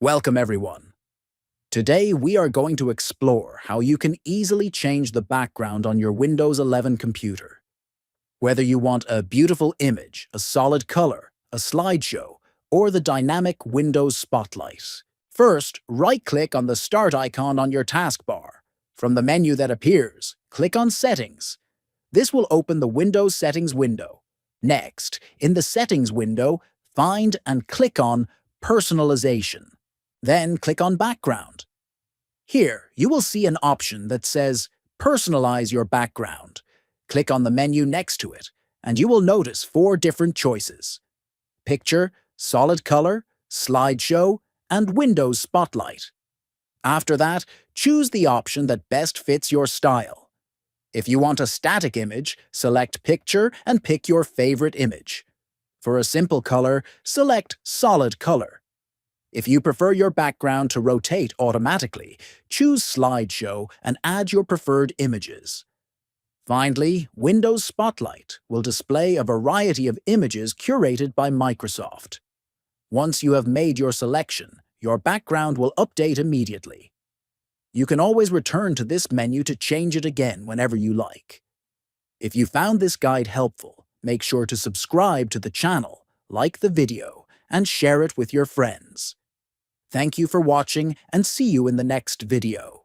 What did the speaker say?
Welcome everyone. Today we are going to explore how you can easily change the background on your Windows 11 computer. Whether you want a beautiful image, a solid color, a slideshow, or the dynamic Windows spotlight. First, right-click on the Start icon on your taskbar. From the menu that appears, click on Settings. This will open the Windows Settings window. Next, in the Settings window, find and click on Personalization. Then click on Background. Here, you will see an option that says Personalize your background. Click on the menu next to it, and you will notice 4 different choices: Picture, Solid Color, Slideshow, and Windows Spotlight. After that, choose the option that best fits your style. If you want a static image, select Picture and pick your favorite image. For a simple color, select Solid Color. If you prefer your background to rotate automatically, choose Slideshow and add your preferred images. Finally, Windows Spotlight will display a variety of images curated by Microsoft. Once you have made your selection, your background will update immediately. You can always return to this menu to change it again whenever you like. If you found this guide helpful, make sure to subscribe to the channel, like the video, and share it with your friends. Thank you for watching, and see you in the next video.